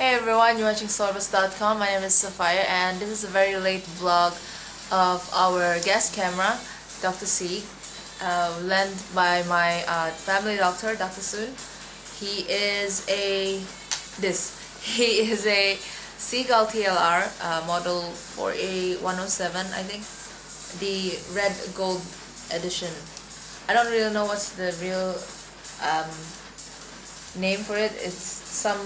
Hey everyone, you're watching Sorbesque.com. My name is Sapphire and this is a very late vlog of our guest camera, Dr. Seag, lent by my family doctor, Dr. Soon. He is a Seagull TLR model 4A107, I think, the red gold edition. I don't really know what's the real name for it. It's some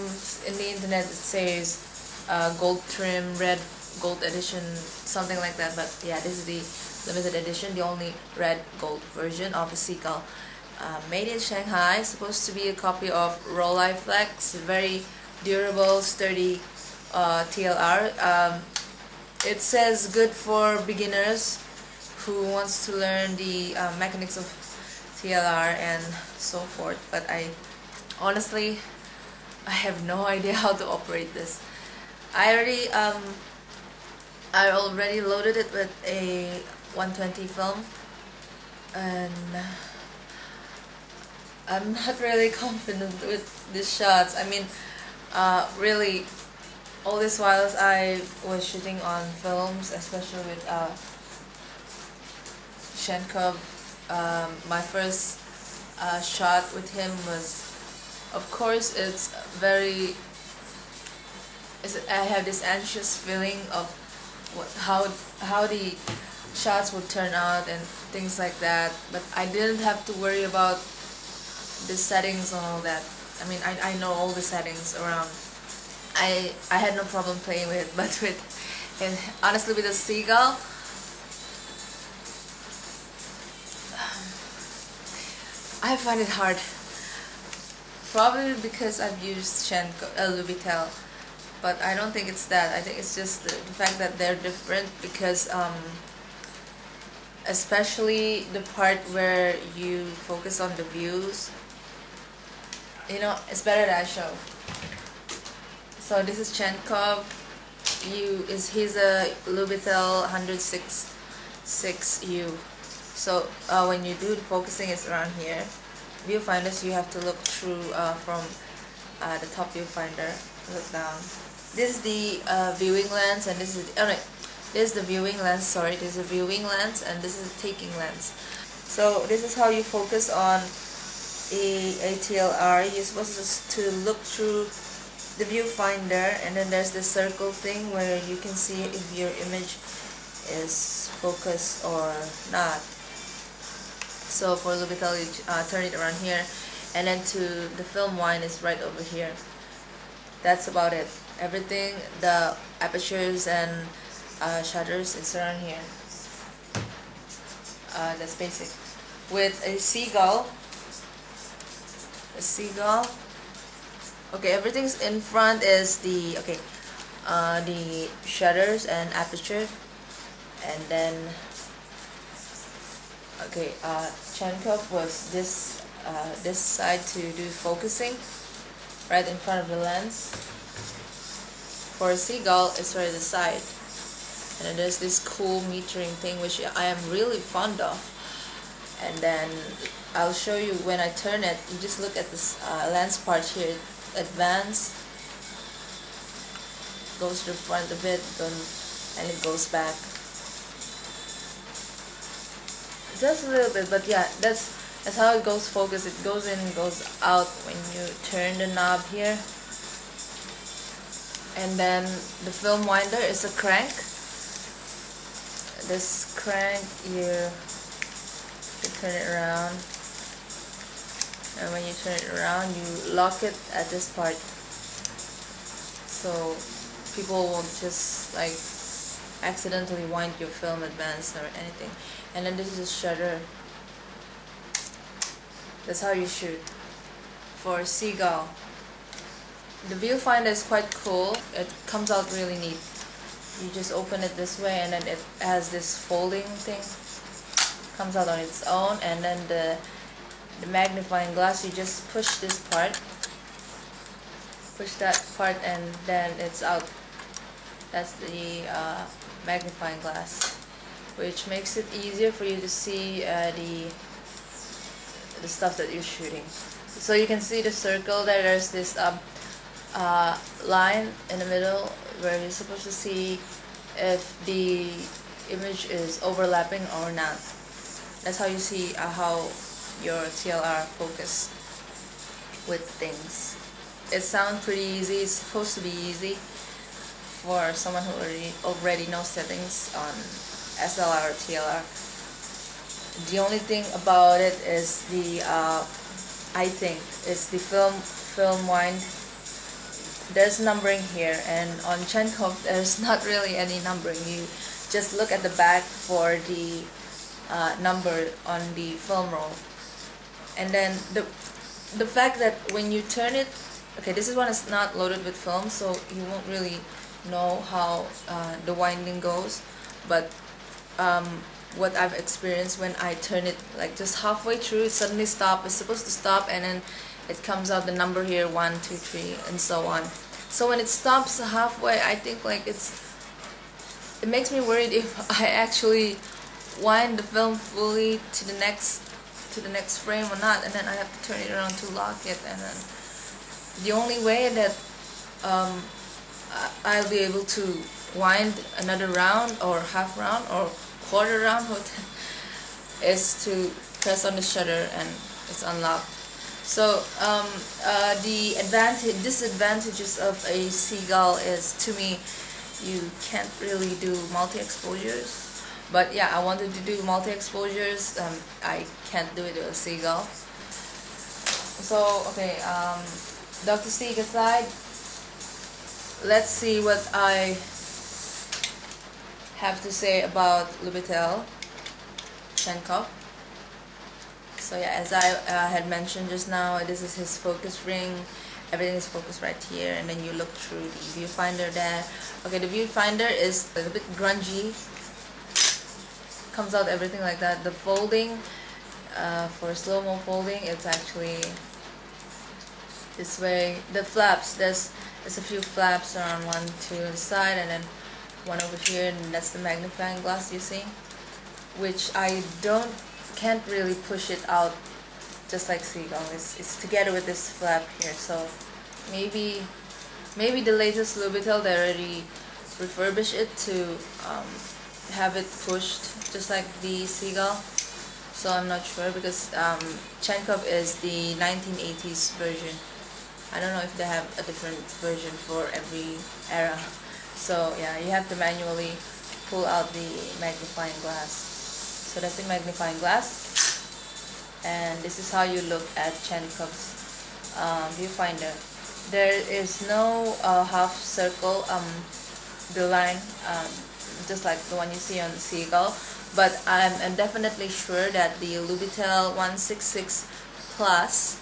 in the internet it says gold trim, red gold edition, something like that, but yeah, this is the limited edition, the only red gold version of the Seagull, made in Shanghai. Supposed to be a copy of Rolleiflex, very durable, sturdy TLR. It says good for beginners who wants to learn the mechanics of TLR and so forth, but honestly, I have no idea how to operate this. I already loaded it with a 120 film, and I'm not really confident with these shots. I mean, really, all this while I was shooting on films, especially with Chenkov. My first shot with him was, of course, I have this anxious feeling of how the shots would turn out and things like that, but I didn't have to worry about the settings and all that. I mean, I know all the settings around. I had no problem playing with it, but honestly, with the Seagull, I find it hard. Probably because I've used Lubitel, but I don't think it's that. I think it's just the fact that they're different, because especially the part where you focus on the views, you know, it's better that I show. So this is Chenkov. He's a Lubitel 106.6U. So when you do the focusing, it's around here. Viewfinders, you have to look through from the top viewfinder, look down. This is the viewing lens, and this is this is the viewing lens. Sorry, this is a viewing lens, and this is a taking lens. So this is how you focus on a TLR. You're supposed to look through the viewfinder, and then there's the circle thing where you can see if your image is focused or not. So for Lubitel, you turn it around here, and then to the film wine is right over here. That's about it. Everything, the apertures and shutters, is around here. That's basic. With a Seagull, okay, everything's in front is the shutters and aperture, and then Chenkov was this side to do focusing, right in front of the lens. For a Seagull, it's right at the side, and then there's this cool metering thing which I am really fond of. And then I'll show you when I turn it. You just look at this lens part here. Advance, goes to the front a bit, and it goes back. Just a little bit, but yeah, that's how it goes focus. It goes in and goes out when you turn the knob here. And then the film winder is a crank. This crank, you turn it around, and when you turn it around, you lock it at this part, so people won't just like accidentally wind your film advance or anything. And then this is a shutter. That's how you shoot for Seagull. The viewfinder is quite cool. It comes out really neat. You just open it this way, and then it has this folding thing. Comes out on its own, and then the magnifying glass, you just push this part, push that part, and then it's out. That's the magnifying glass, which makes it easier for you to see the stuff that you're shooting. So you can see the circle there. There's this line in the middle where you're supposed to see if the image is overlapping or not. That's how you see how your TLR focus with things. It sounds pretty easy. It's supposed to be easy for someone who already knows settings on SLR or TLR. The only thing about it is the I think it's the film wind. There's numbering here, and on Chenkov there's not really any numbering. You just look at the back for the number on the film roll, and then the fact that when you turn it, okay, this is one is not loaded with film, so you won't really know how the winding goes, but what I've experienced when I turn it like just halfway through, it suddenly stops. It's supposed to stop, and then it comes out the number here 1, 2, 3, and so on. So when it stops halfway, I think like it makes me worried if I actually wind the film fully to the next frame or not, and then I have to turn it around to lock it, and then the only way that I'll be able to wind another round or half round or quarter round is to press on the shutter and it's unlocked. So the disadvantages of a Seagull is, to me, you can't really do multi-exposures. But yeah, I wanted to do multi-exposures. I can't do it with a Seagull. So okay, Dr. Seag aside, let's see what I have to say about Lubitel Chenkov. So yeah, as I had mentioned just now, this is his focus ring. Everything is focused right here, and then you look through the viewfinder there. Okay, the viewfinder is a bit grungy. Comes out everything like that. The folding, for slow-mo folding, it's actually this way. The flaps, there's a few flaps around 1, 2 on the side, and then one over here, and that's the magnifying glass you see, which I can't really push it out just like Seagull. It's together with this flap here, so maybe the latest Lubitel they already refurbished it to have it pushed just like the Seagull. So I'm not sure, because Chenkov is the 1980s version. I don't know if they have a different version for every era. So yeah, you have to manually pull out the magnifying glass. So that's the magnifying glass, and this is how you look at Chenkov's viewfinder. There is no half circle, the line, just like the one you see on the Seagull, but I'm definitely sure that the Lubitel 166 Plus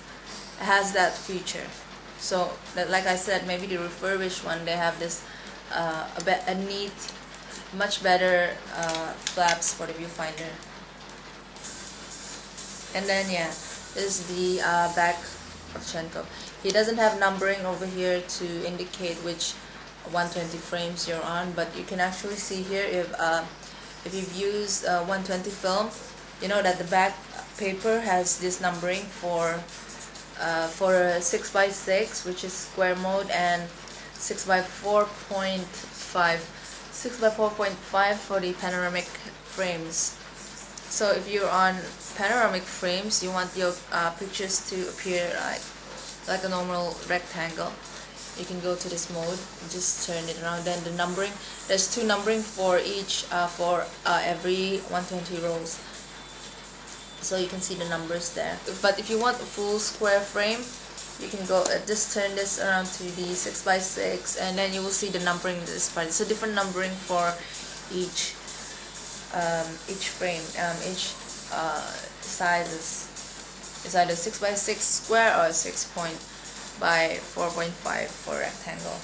has that feature. So that, like I said, maybe the refurbished one, they have this a neat, much better flaps for the viewfinder. And then yeah, this is the back of Chenkov. He doesn't have numbering over here to indicate which 120 frames you're on, but you can actually see here if you've used 120 film, you know that the back paper has this numbering for 6x6, which is square mode, and 6x4.5 for the panoramic frames. So if you're on panoramic frames, you want your pictures to appear like a normal rectangle, you can go to this mode, just turn it around. Then the numbering, there's 2 numbering for each for every 120 rolls, so you can see the numbers there. But if you want a full square frame, you can go just turn this around to the 6x6, and then you will see the numbering in this part. It's a different numbering for each frame, each sizes. It's either 6x6 square or 6.4.5 for rectangle.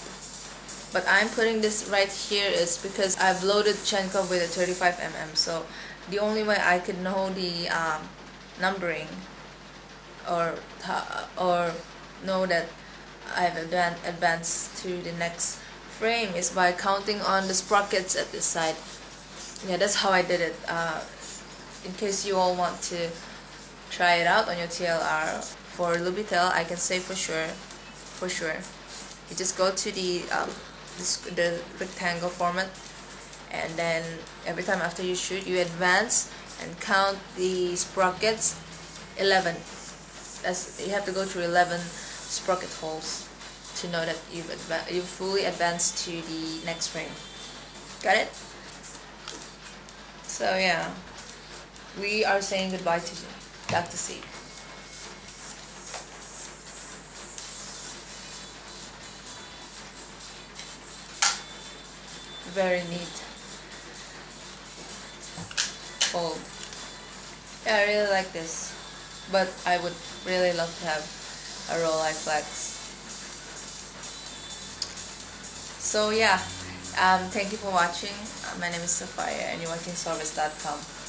But I'm putting this right here is because I've loaded Chenkov with a 35mm, so the only way I could know the numbering or know that I've advanced to the next frame is by counting on the sprockets at this side. Yeah, that's how I did it. In case you all want to try it out on your TLR for Lubitel, I can say for sure You just go to the rectangle format, and then every time after you shoot, you advance and count the sprockets. 11. You have to go through 11 sprocket holes to know that you've fully advanced to the next frame. Got it? So yeah, we are saying goodbye to Dr. Seag. Very neat fold. Yeah, I really like this, but I would really love to have a roll eye flex. So yeah, thank you for watching. My name is Sophia and you're watching Sorbesque.com.